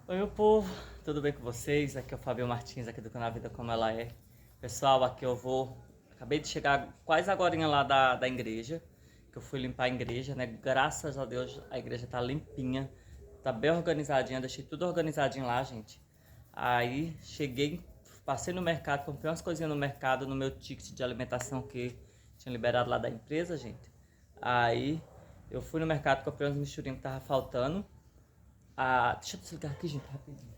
Oi, meu povo, tudo bem com vocês? Aqui é o Fabio Martins, aqui do canal Vida Como Ela É. Pessoal, aqui eu vou. Acabei de chegar quase agorinha lá da igreja, que eu fui limpar a igreja, né? Graças a Deus a igreja tá limpinha, tá bem organizadinha, deixei tudo organizadinho lá, gente. Aí cheguei, passei no mercado, comprei umas coisinhas no mercado, no meu ticket de alimentação que tinha liberado lá da empresa, gente. Aí eu fui no mercado, comprei umas misturinhas que tava faltando. Ah, deixa eu desligar aqui, gente, rapidinho.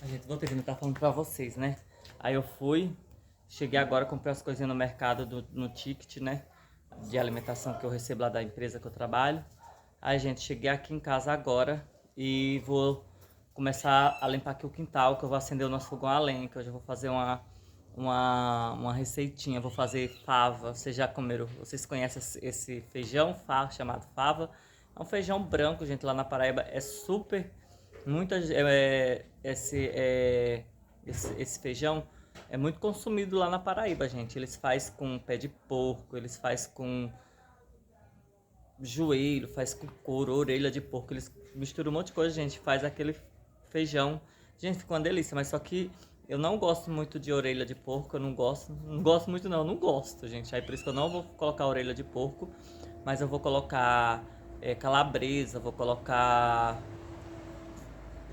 A gente, vou ter que estar falando pra vocês, né? Aí eu fui, cheguei agora, comprei as coisinhas no mercado, no ticket, né? De alimentação que eu recebo lá da empresa que eu trabalho. Aí, gente, cheguei aqui em casa agora e vou começar a limpar aqui o quintal, que eu vou acender o nosso fogão a lenha, que hoje eu vou fazer uma receitinha, vou fazer fava. Vocês já comeram, vocês conhecem esse feijão chamado fava? É um feijão branco, gente, lá na Paraíba é super, muitas, esse feijão é muito consumido lá na Paraíba, gente. Eles fazem com pé de porco, eles fazem com joelho, faz com couro, orelha de porco, eles misturam um monte de coisa, gente, faz aquele feijão. Gente, fica uma delícia, mas só que eu não gosto muito de orelha de porco, eu não gosto muito não, eu não gosto, gente. Aí por isso que eu não vou colocar orelha de porco, mas eu vou colocar calabresa, vou colocar.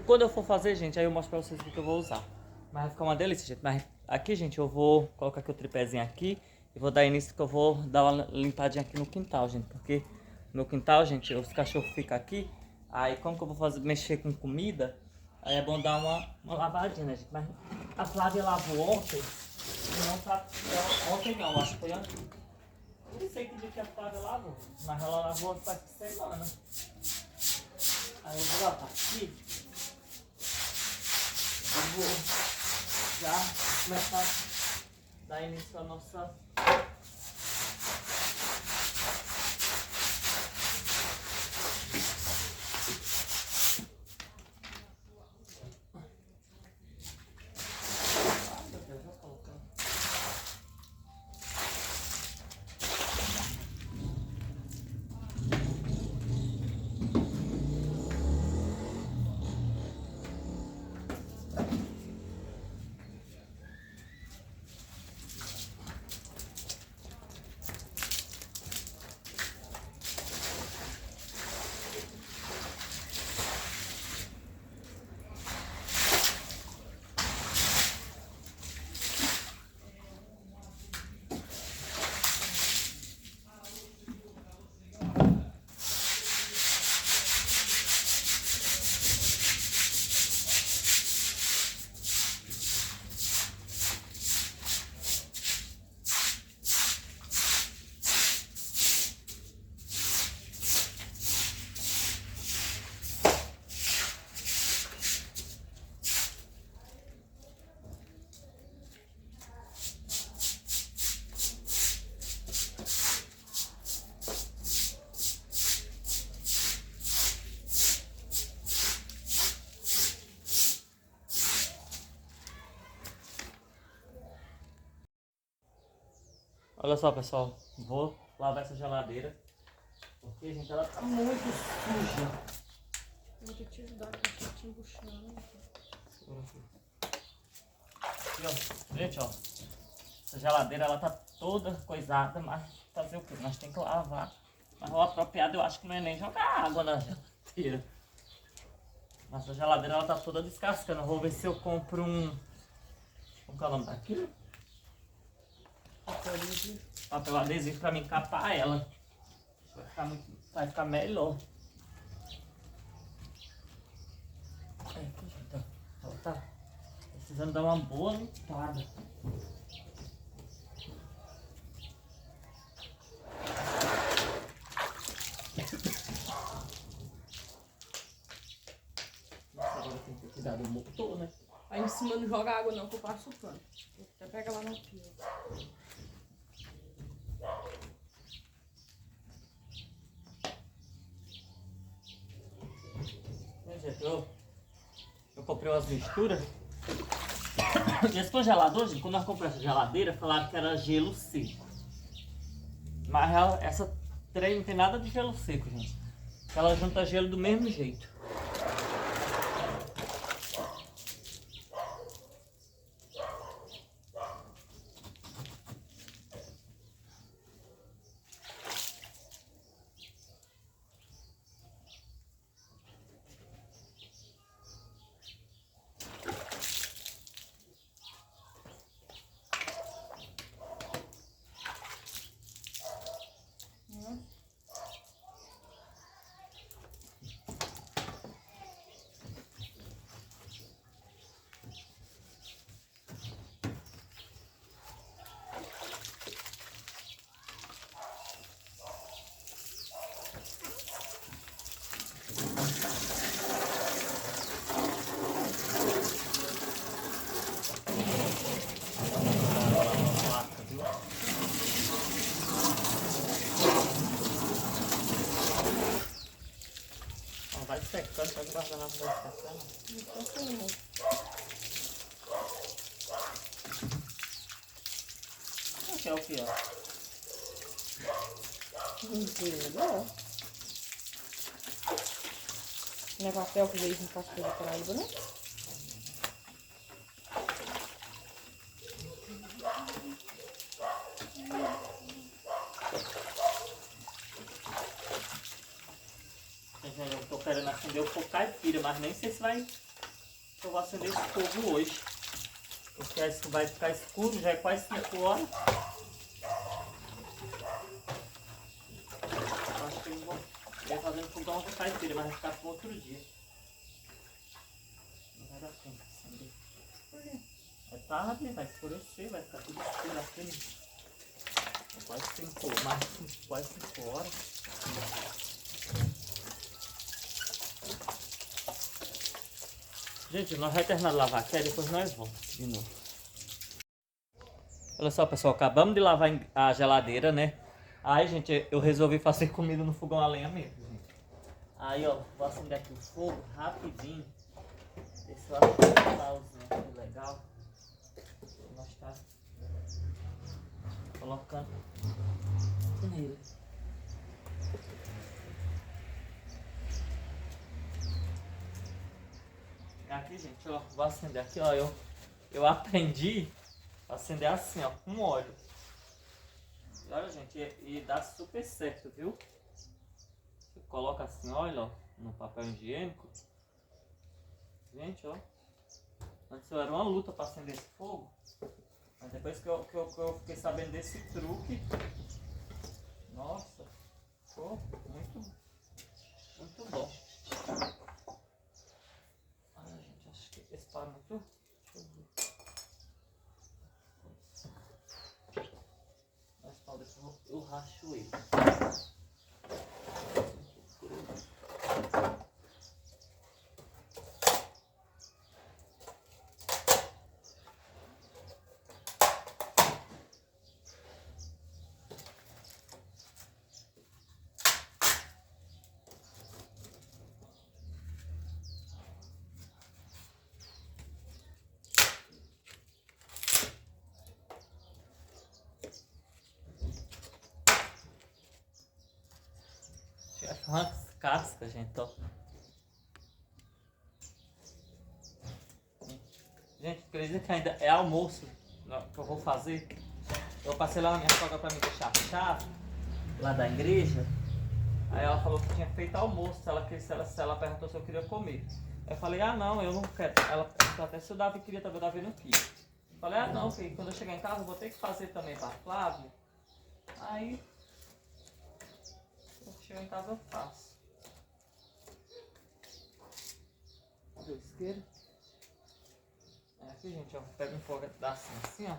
Quando eu for fazer, gente, aí eu mostro pra vocês o que eu vou usar. Mas vai ficar uma delícia, gente. Mas aqui, gente, eu vou colocar aqui o tripézinho aqui e vou dar início que eu vou dar uma limpadinha aqui no quintal, gente. Porque no quintal, gente, os cachorros ficam aqui. Aí como que eu vou fazer, mexer com comida, aí é bom dar uma lavadinha, né, gente? Mas a Flávia lavou ontem. Não tá, ontem não, acho que foi ontem. Eu não sei que dia que a Flávia lavou, mas ela lavou faz semana. Aí eu vou lavar aqui. Eu vou já começar a dar início à nossa. Ah, meu Deus, já colocando. Olha só, pessoal, vou lavar essa geladeira, porque, gente, ela tá muito suja. Vou ter que te ajudar aqui, tô te embuchando. Aqui, ó, gente, ó, essa geladeira, ela tá toda coisada, mas fazer o quê? Nós tem que lavar. Mas o apropriado eu acho que não é nem jogar água na geladeira. Nossa geladeira, ela tá toda descascando. Eu vou ver se eu compro como que é o nome daquilo? Papel adesivo pra mim encapar ela. Vai ficar melhor. Aqui, gente, ó. Ela tá precisando dar uma boa limpada. Nossa, agora tem que ter cuidado do motor, né? Aí em cima não joga água não, que eu passo o pano. Até pega lá no pio. Gente, eu comprei umas misturas. Esse congelador, gente, quando nós compramos essa geladeira, falaram que era gelo seco. Mas essa trem não tem nada de gelo seco, gente. Ela junta gelo do mesmo jeito. Vai secando, pode guardar na mão secando. Aqui é o que, ó? Não é papel que veio com casca de Paraíba, né? Eu tô querendo acender o fogo caipira, mas nem sei se eu vou acender esse fogo hoje. Porque vai ficar escuro, já é quase 5 horas. Eu acho que eu vou fazendo fogão caipira, mas vai ficar para outro dia. Não vai dar tempo de acender. Por quê? É tarde, vai escurecer, vai ficar tudo escuro aqui. É quase 5 horas. Gente, nós vamos terminar de lavar aqui, aí depois nós vamos de novo. Olha só, pessoal, acabamos de lavar a geladeira, né? Aí, gente, eu resolvi fazer comida no fogão a lenha mesmo, gente. Aí, ó, vou acender aqui o fogo rapidinho. Ver se eu acho um pauzinho aqui legal. Nós tá colocando nele. Aqui, gente, ó, vou acender aqui, ó, eu aprendi a acender assim, ó, com óleo. E olha, gente, e dá super certo, viu? Você coloca assim, olha, ó, no papel higiênico. Gente, ó, antes era uma luta para acender esse fogo, mas depois que eu fiquei sabendo desse truque, nossa, ficou muito bom. Esse pá muito. Mas pau depois eu racho ele. Umas cascas, gente, ó. Gente, acredita que ainda é almoço que eu vou fazer? Eu passei lá na minha sogra pra me deixar a chave, lá da igreja. Aí ela falou que tinha feito almoço, se ela perguntou se eu queria comer. Aí eu falei, ah não, eu não quero. Ela perguntou até se o Davi queria, também o Davi não quis. Eu falei, ah não, filho, quando eu chegar em casa eu vou ter que fazer também pra Flávia. Aí, quando eu chegar em casa eu faço. Isqueiro. Aqui, gente, ó, pega um fogo assim, ó.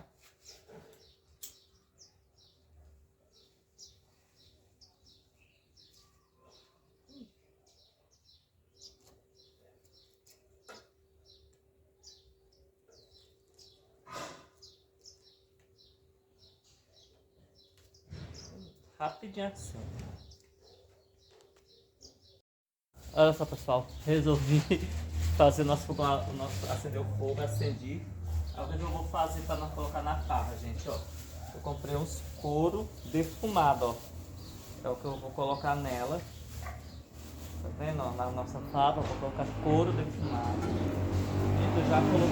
Rapidinho assim. Olha só, pessoal, resolvi fazer acender o fogo, acendi. Agora eu vou fazer para não colocar na parra, gente, ó. Eu comprei uns couro defumado, ó. É o que eu vou colocar nela. Tá vendo, ó? Na nossa fava, eu vou colocar couro defumado. Gente, eu já coloquei.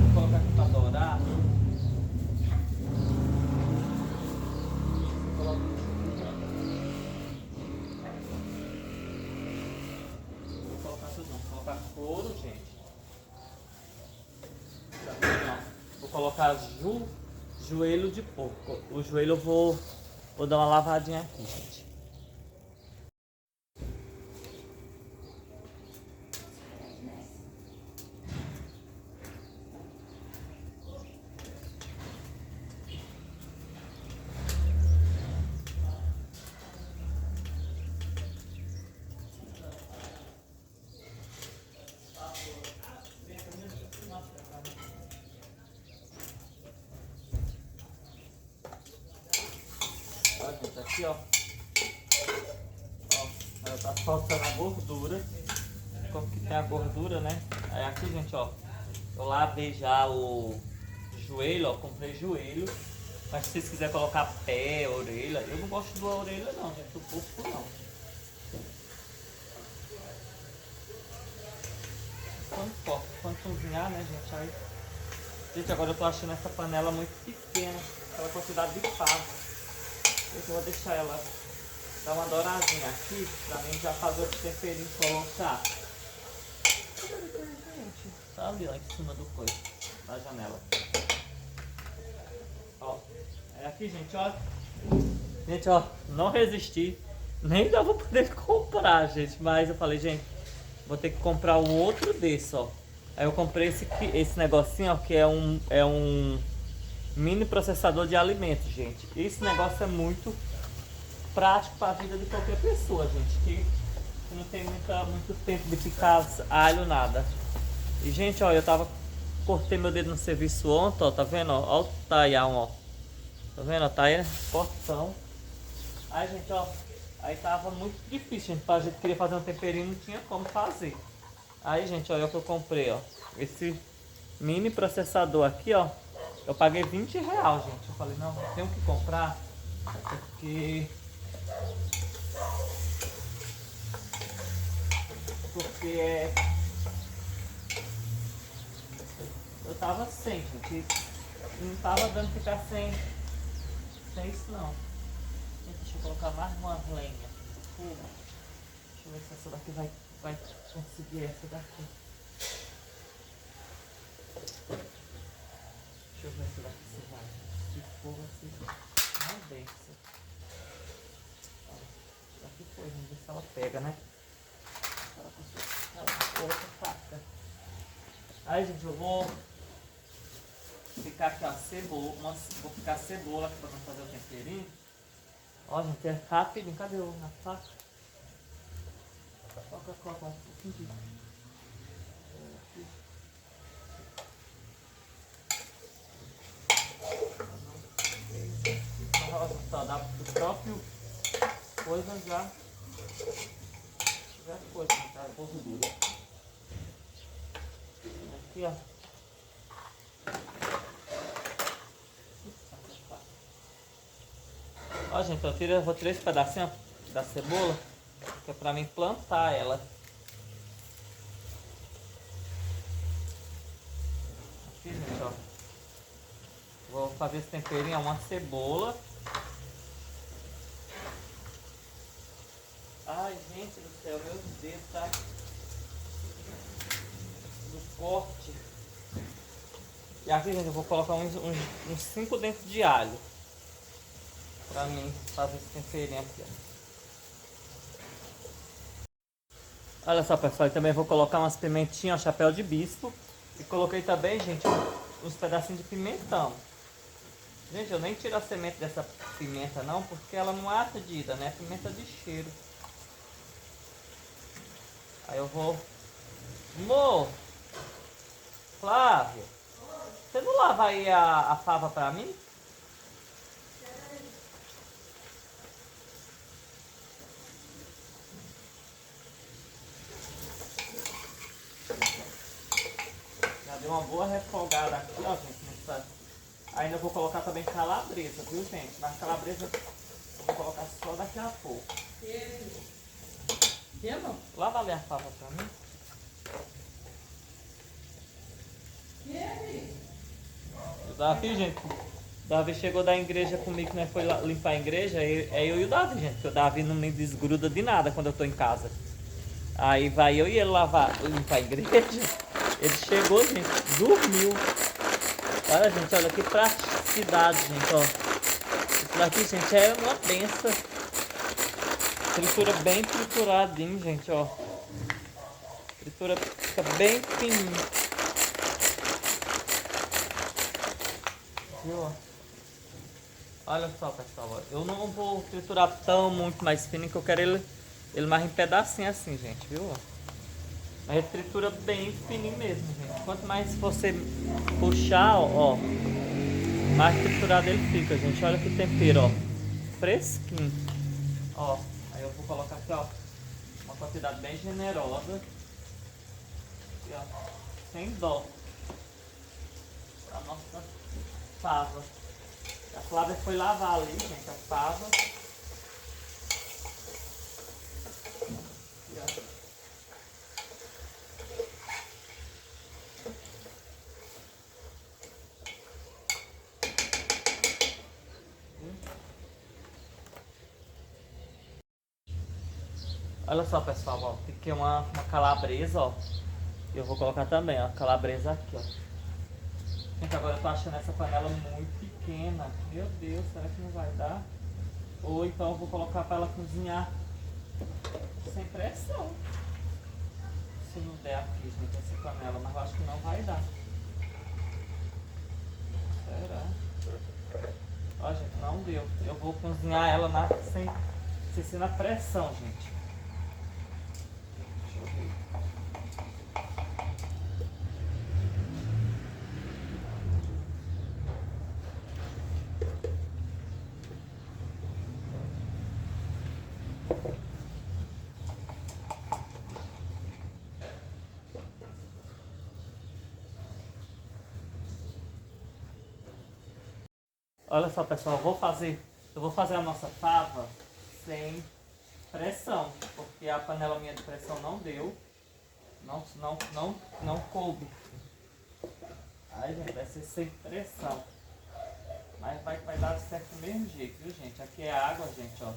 Vou colocar aqui pra dourar. Vou colocar tudo, não. Vou colocar couro, gente. Tá vendo, ó? Vou colocar joelho de porco. O joelho eu vou dar uma lavadinha aqui, gente. Olha, gente, aqui, ó. Ó, ela tá faltando a gordura. Como que tem a gordura, né? Aí aqui, gente, ó. Eu lavei já o joelho, ó. Comprei joelho. Mas se vocês quiserem colocar pé, orelha, eu não gosto da orelha não, gente. Do porco não. Quando cozinhar, né, gente? Aí... Gente, agora eu tô achando essa panela muito pequena. Aquela quantidade de fava. Eu vou deixar ela dar uma douradinha aqui, pra mim já fazer o temperinho e colocar. Tá ali, ó, em cima do coiso, da janela. Ó, é aqui, gente, ó. Gente, ó, não resisti. Nem dá pra poder comprar, gente. Mas eu falei, gente, vou ter que comprar um outro desse, ó. Aí eu comprei esse negocinho, ó, que é um mini processador de alimentos, gente. Esse negócio é muito prático para a vida de qualquer pessoa, gente, que não tem muito tempo de picar alho, nada. E, gente, ó, cortei meu dedo no serviço ontem, ó, tá vendo, ó, ó o taião, ó. Tá vendo, ó, tá aí, porção. Aí, gente, ó, aí tava muito difícil, gente, a gente queria fazer um temperinho, não tinha como fazer. Aí, gente, olha o que eu comprei, ó, esse mini processador aqui, ó, eu paguei R$20, gente. Eu falei, não, tenho que comprar, porque eu tava sem, gente, não tava dando ficar sem isso não. Deixa eu colocar mais uma lenha. Deixa eu ver se essa daqui vai conseguir essa daqui. Deixa eu ver se daqui se vai. Se for, vai ser uma benção. Daqui foi, vamos ver se ela pega, né? Outra faca. Aí, gente, eu vou picar aqui a cebola. Vou picar a cebola aqui pra não fazer o temperinho. Ó, gente, é rapidinho. Cadê a faca? Coloca um pouquinho de... Só dá pro próprio coisa já foi, tá? Gordura. Aqui, ó. Ó, gente, eu vou tirar esse pedacinho da cebola, que é pra mim plantar ela. Aqui, gente, ó. Vou fazer esse temperinho, uma cebola. Ai, gente do céu, meu Deus, tá? Do corte. E aqui, gente, eu vou colocar uns 5 dentes de alho. Pra mim fazer esse temperinho aqui, ó. Olha só, pessoal, eu também vou colocar umas pimentinhas, chapéu de bispo. E coloquei também, gente, uns pedacinhos de pimentão. Gente, eu nem tiro a semente dessa pimenta não, porque ela não é ardida, né? É pimenta de cheiro. Aí eu vou... Amor! Flávio! Você não lava aí a fava pra mim? Já deu uma boa refogada aqui, ó, gente, Ainda vou colocar também calabresa, viu, gente? Mas calabresa eu vou colocar só daqui a pouco. Não? Lava ali a fava pra mim. O Davi, gente. O Davi chegou da igreja comigo, né? Foi lá limpar a igreja. É eu e o Davi, gente. Porque o Davi não me desgruda de nada quando eu tô em casa. Aí vai eu e ele limpar a igreja. Ele chegou, gente, dormiu. Olha, gente, olha que praticidade, gente, ó. Isso daqui, gente, é uma benção. Tritura bem trituradinho, gente, ó. Tritura fica bem fininho. Viu, ó? Olha só, pessoal, ó. Eu não vou triturar tão muito mais fininho, que eu quero ele mais em pedacinho assim, gente, viu, ó? Mas ele tritura bem fininho mesmo, gente. Quanto mais você puxar, ó, mais triturado ele fica, gente. Olha que tempero, ó. Fresquinho. Ó, aí eu vou colocar aqui, ó, uma quantidade bem generosa. Aqui, ó, sem dó. A nossa fava. A Flávia foi lavar ali, gente, a fava. Aqui, ó. Olha só, pessoal, ó, piquei uma calabresa, ó. E eu vou colocar também, ó, calabresa aqui, ó. Gente, agora eu tô achando essa panela muito pequena. Meu Deus, será que não vai dar? Ou então eu vou colocar para ela cozinhar sem pressão. Se não der aqui, gente, essa panela, mas eu acho que não vai dar. Será? Ó, gente, não deu. Eu vou cozinhar ela sem ser na pressão, gente. Deixa eu ver. Olha só, pessoal, eu vou fazer a nossa fava sem pressão, porque a panela minha de pressão não deu, não coube. Aí, gente, vai ser sem pressão, mas vai dar certo do mesmo jeito, viu, gente? Aqui é água, gente, ó.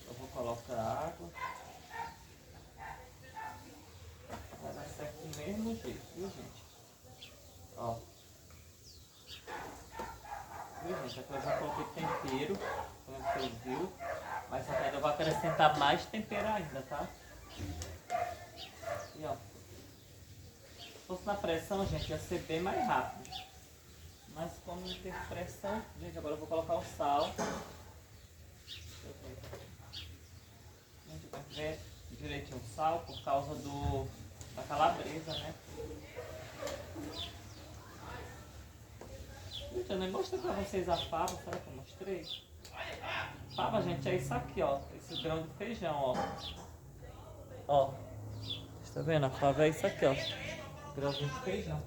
Eu vou colocar água. Vai dar certo do mesmo jeito, viu, gente? Ó. Viu, gente? Aqui eu já coloquei tempero, como vocês viram. Mas só que ainda eu vou acrescentar mais tempero ainda, tá? E ó. Se fosse na pressão, gente, ia ser bem mais rápido. Mas como não teve pressão, gente, agora eu vou colocar o sal. Deixa eu ver. Gente, vai ver direitinho o sal por causa da calabresa, né? Gente, eu nem mostrei pra vocês a fava, será que eu mostrei? Fava, gente, é isso aqui, ó. Esse grão de feijão, ó. Ó. Você tá vendo? A fava é isso aqui, ó. Grãozinho de feijão.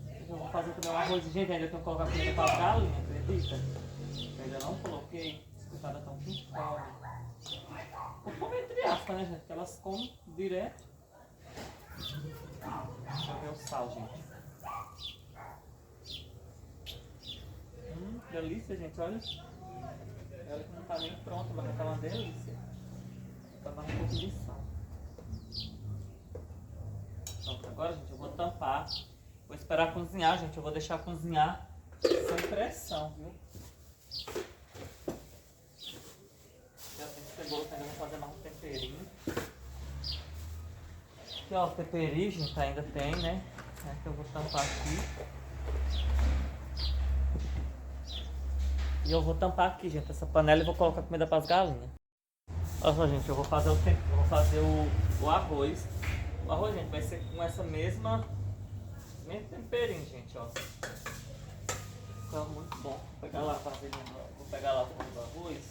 Eu vou fazer também um arroz. Gente, ainda tenho que colocar comida para as galinhas, acredita? Eu ainda não coloquei. As coitadas estão com fome. Vou comer entre aspas, né, gente? Porque elas comem direto. Deixa eu ver o sal, gente. Delícia, gente, olha. Ela que não tá nem pronta, mas tá uma delícia. Vou tomar um pouco de sal. Pronto, agora, gente, eu vou tampar. Vou esperar cozinhar, gente. Eu vou deixar cozinhar sem pressão, viu? Já tem cebola, ainda vou fazer mais um temperinho. Aqui, ó, o temperinho, gente, ainda tem, né? É que eu vou tampar aqui. E eu vou tampar aqui, gente, essa panela e vou colocar comida para as galinhas. Olha só, gente, eu vou fazer o arroz. O arroz, gente, vai ser com essa mesmo temperinho, gente, ó. Fica muito bom. Vou pegar lá, vou pegar lá o fundo do arroz.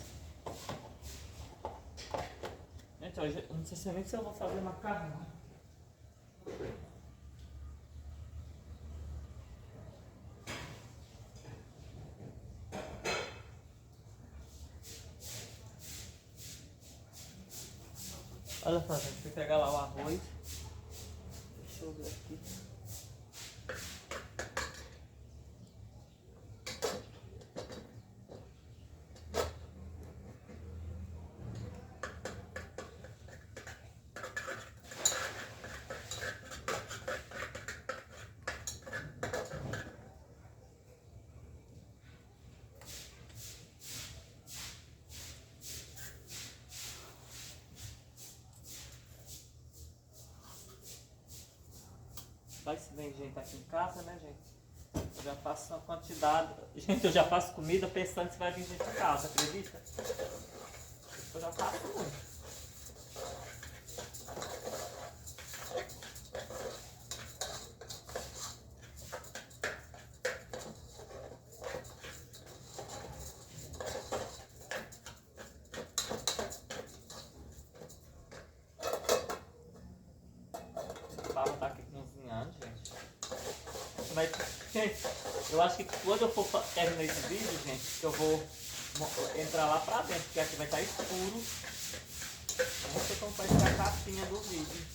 Gente, hoje eu não sei nem se eu vou fazer macarrão. Olha só, gente, fui pegar lá o arroz. Deixa eu ver aqui. Vai se vem gente aqui em casa, né, gente? Eu já faço uma quantidade. Gente, eu já faço comida pensando se vai vir gente em casa, acredita? Eu já faço muito. O Pablo tá aqui cozinhando, gente. Mas, gente, eu acho que quando eu for terminar esse vídeo, gente, que eu vou entrar lá pra dentro, porque aqui vai estar escuro. Eu não sei como vai ser a capinha do vídeo.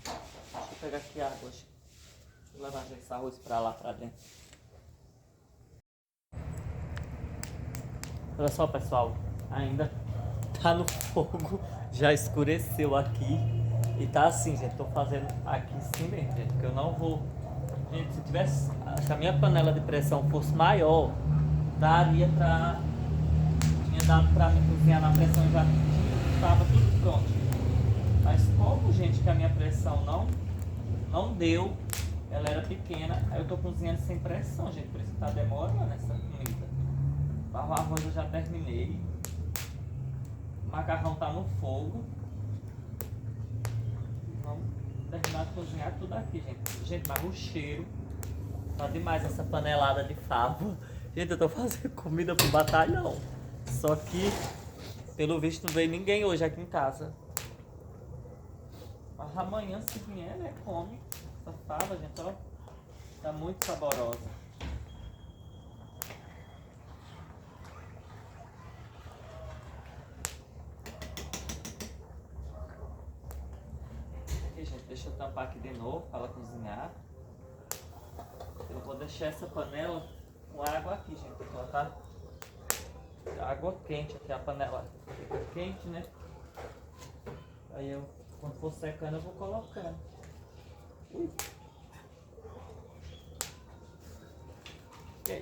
Deixa eu pegar aqui a água. Deixa eu levar esse arroz pra lá pra dentro. Olha só, pessoal, ainda tá no fogo, já escureceu aqui e tá assim, gente, tô fazendo aqui sim mesmo, gente, porque eu não vou, gente, se tivesse, se a minha panela de pressão fosse maior, daria pra, tinha dado pra me cozinhar na pressão, já tava tudo pronto, mas como, gente, que a minha pressão não deu, ela era pequena, aí eu tô cozinhando sem pressão, gente, por isso que tá demorando essa comida. O arroz eu já terminei. O macarrão tá no fogo. Vamos terminar de cozinhar tudo aqui, gente. Gente, mas o cheiro tá demais essa panelada de fava. Gente, eu tô fazendo comida pro batalhão. Só que, pelo visto, não veio ninguém hoje aqui em casa. Mas amanhã, se vier, né, come. Essa fava, gente, ó, tá muito saborosa. Gente, deixa eu tampar aqui de novo para ela cozinhar. Eu vou deixar essa panela com água aqui, gente, porque ela tá água quente aqui, a panela fica quente, né? Aí eu, quando for secando, eu vou colocando.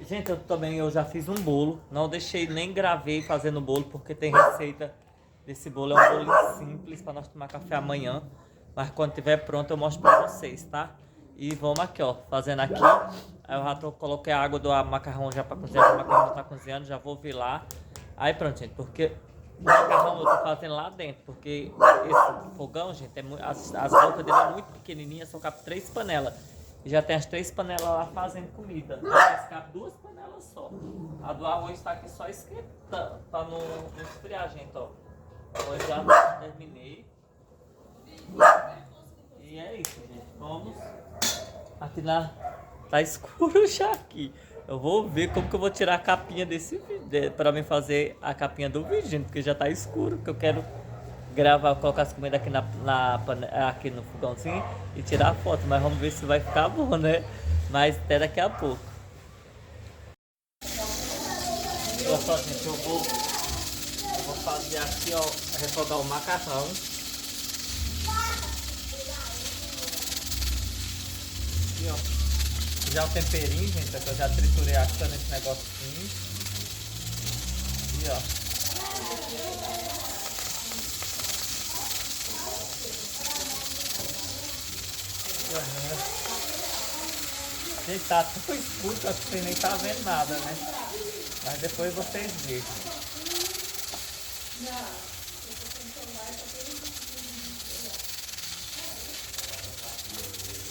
Gente, eu já fiz um bolo, não deixei nem gravei fazendo o bolo, porque tem receita desse bolo, é um bolo simples para nós tomar café amanhã. Mas quando tiver pronto eu mostro pra vocês, tá? E vamos aqui, ó, fazendo aqui. Aí eu já coloquei a água do macarrão já pra cozinhar, o macarrão já tá cozinhando, já vou vir lá. Aí pronto, gente, porque o macarrão eu tô fazendo lá dentro, porque esse fogão, gente, as bocas dele é muito pequenininhas, só cabe 3 panelas. E já tem as 3 panelas lá fazendo comida. Mas cabe 2 panelas só. A do arroz tá aqui só esquentando, pra não esfriar, gente, ó. O arroz já terminei. E é isso, gente. Vamos. Aqui tá escuro já aqui. Eu vou ver como que eu vou tirar a capinha desse vídeo. Pra mim fazer a capinha do vídeo, gente. Porque já tá escuro. Que eu quero gravar, colocar as comidas aqui aqui no fogãozinho e tirar a foto. Mas vamos ver se vai ficar bom, né? Mas até daqui a pouco. Olha só, gente. Eu vou fazer aqui, ó. Refogar o macarrão. Aqui, ó. Já o temperinho, gente, que eu já triturei a cana nesse negocinho. E ó. E, ó, gente, tá tão escuro que você nem tá vendo nada, né? Mas depois vocês vejam.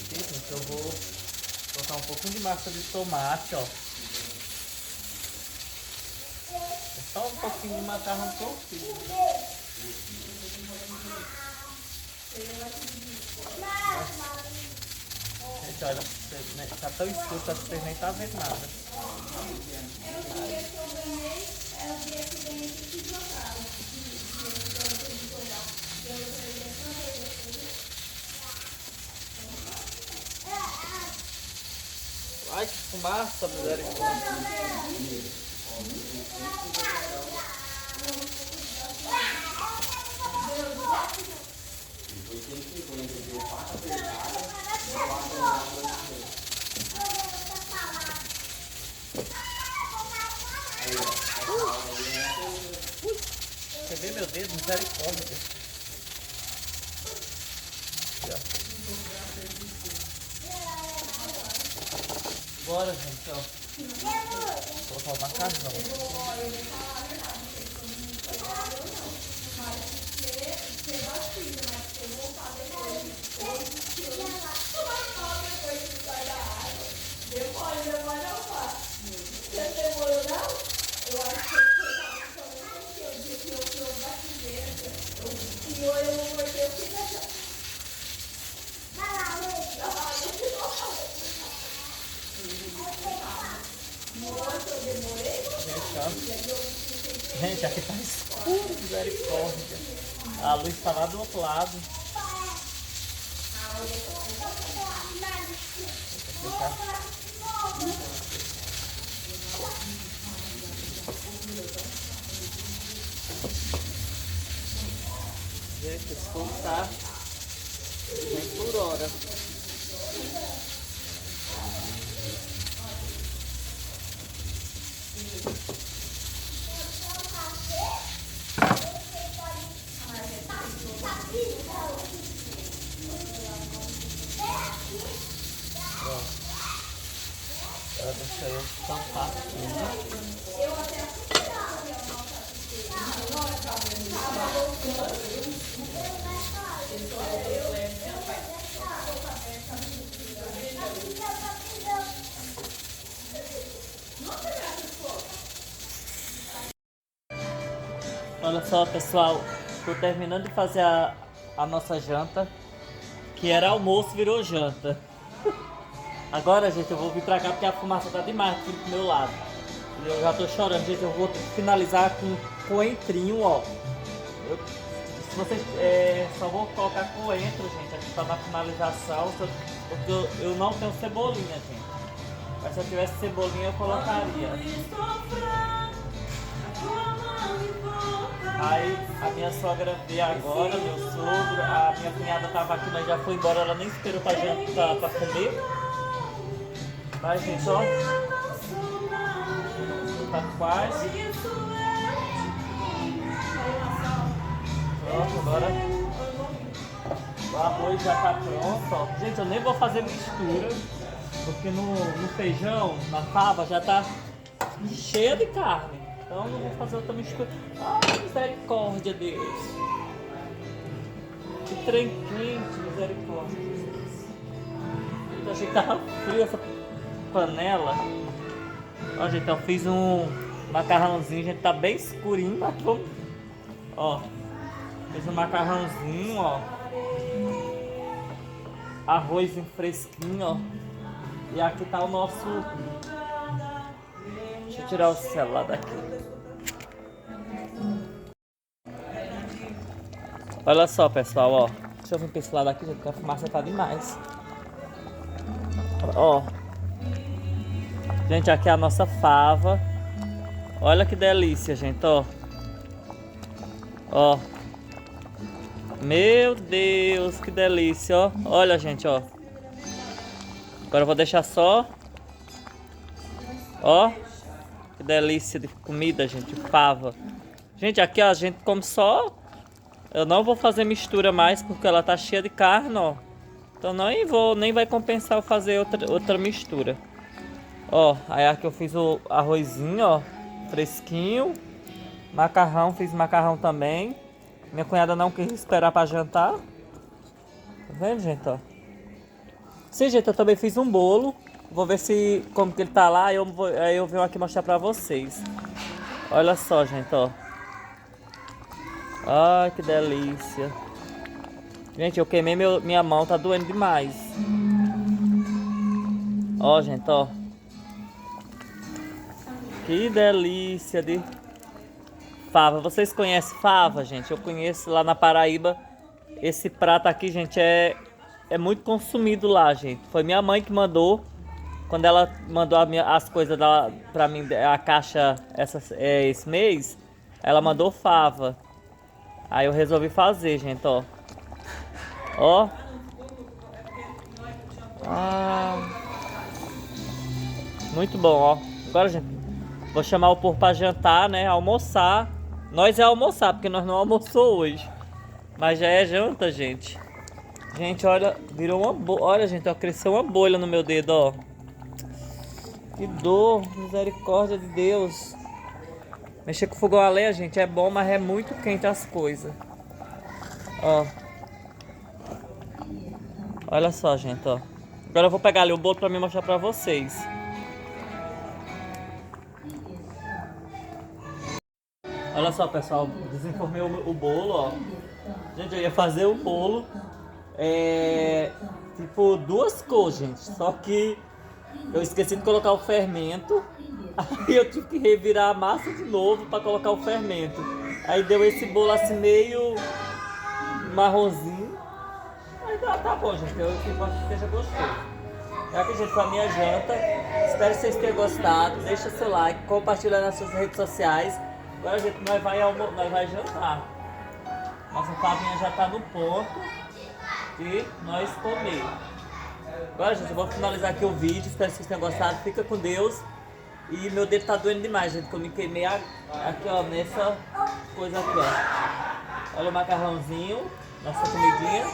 Aqui, gente, eu vou colocar um pouquinho de massa de tomate, ó. É só um pouquinho de macarrão que eu fiz. Gente, olha, tá tão escuro que vocês nem tá vendo nada. Fumaça, misericórdia. Quebrei meu dedo, misericórdia. Bora, gente, ó. Vou colocar o macarrão. Gente, aqui tá escuro, misericórdia. A luz tá lá do outro lado. Gente, esse fogo tá 100 por hora. Agora deixa eu tampar tudo. Olha só, pessoal, tô terminando de fazer a nossa janta, que era almoço, virou janta. Agora, gente, eu vou vir pra cá porque a fumaça tá demais aqui do meu lado. Eu já tô chorando, gente, eu vou finalizar com coentrinho, ó. Se vocês só vou colocar coentro, gente, aqui pra na finalização, porque eu não tenho cebolinha, gente. Mas se eu tivesse cebolinha, eu colocaria. Aí a minha sogra veio agora, meu sogro, a minha cunhada tava aqui, mas já foi embora, ela nem esperou pra jantar, pra comer. Mas, gente, ó, tá quase. Pronto, agora o arroz já tá pronto, ó. Gente, eu nem vou fazer mistura, porque no feijão, na fava, já tá cheia de carne. Então eu não vou fazer outra mistura. Ai, misericórdia, Deus. Que trem quente, misericórdia, Jesus. Eu achei que tava frio essa panela. Ó, gente, eu fiz um macarrãozinho, gente, tá bem escurinho, mas vamos... Ó, fiz um macarrãozinho, ó. Arrozinho fresquinho, ó. E aqui tá o nosso... Deixa eu tirar o celular daqui. Olha só, pessoal, ó. Deixa eu vir pra esse lado aqui, gente, porque a fumaça tá demais. Ó. Gente, aqui é a nossa fava. Olha que delícia, gente, ó. Ó. Meu Deus, que delícia, ó. Olha, gente, ó. Agora eu vou deixar só. Ó. Que delícia de comida, gente, fava. Gente, aqui ó, a gente come só. Eu não vou fazer mistura mais porque ela tá cheia de carne, ó. Então nem vai compensar eu fazer outra mistura. Ó, aí aqui eu fiz o arrozinho, ó, fresquinho. Macarrão, fiz macarrão também. Minha cunhada não quis esperar pra jantar. Tá vendo, gente, ó? Sim, gente, eu também fiz um bolo. Vou ver se como que ele tá lá, aí eu venho aqui mostrar pra vocês. Olha só, gente, ó. Ai, que delícia. Gente, eu queimei minha mão, tá doendo demais. Ó, gente, ó. Que delícia de fava. Vocês conhecem fava, gente? Eu conheço lá na Paraíba. Esse prato aqui, gente, é muito consumido lá, gente. Foi minha mãe que mandou. quando ela mandou as coisas pra mim, a caixa esse mês, ela mandou fava. Aí eu resolvi fazer, gente, ó. Ó. Muito bom, ó. Agora, gente, vou chamar o povo pra jantar, né? Almoçar. Nós é almoçar, porque nós não almoçou hoje. Mas já é janta, gente. Gente, olha, virou uma bolha. Olha, gente, ó, cresceu uma bolha no meu dedo, ó. Que dor, misericórdia de Deus. Mexer com fogão a lenha, gente, é bom, mas é muito quente as coisas. Ó. Olha só, gente, ó. Agora eu vou pegar ali o bolo pra me mostrar pra vocês. Olha só, pessoal, desenformei o bolo, ó. Gente, eu ia fazer o bolo, tipo, duas cores, gente. Só que eu esqueci de colocar o fermento. Aí eu tive que revirar a massa de novo pra colocar o fermento. Aí deu esse bolo assim meio marronzinho. Aí tá bom, gente. Eu gosto que esteja gostoso. É aqui, gente, foi a minha janta. Espero que vocês tenham gostado. Deixa seu like, compartilha nas suas redes sociais. Agora, gente, nós vai jantar. Nossa favinha já tá no ponto e nós comer. Agora, gente, eu vou finalizar aqui o vídeo. Espero que vocês tenham gostado. Fica com Deus. E meu dedo tá doendo demais, gente, que eu me queimei aqui, ó, nessa coisa aqui, ó. Olha o macarrãozinho, nossa comidinha.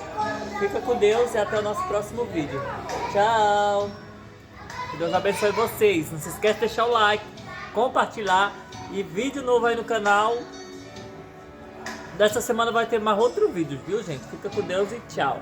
Fica com Deus e até o nosso próximo vídeo. Tchau! Que Deus abençoe vocês. Não se esqueça de deixar o like, compartilhar e vídeo novo aí no canal. Dessa semana vai ter mais outro vídeo, viu, gente? Fica com Deus e tchau!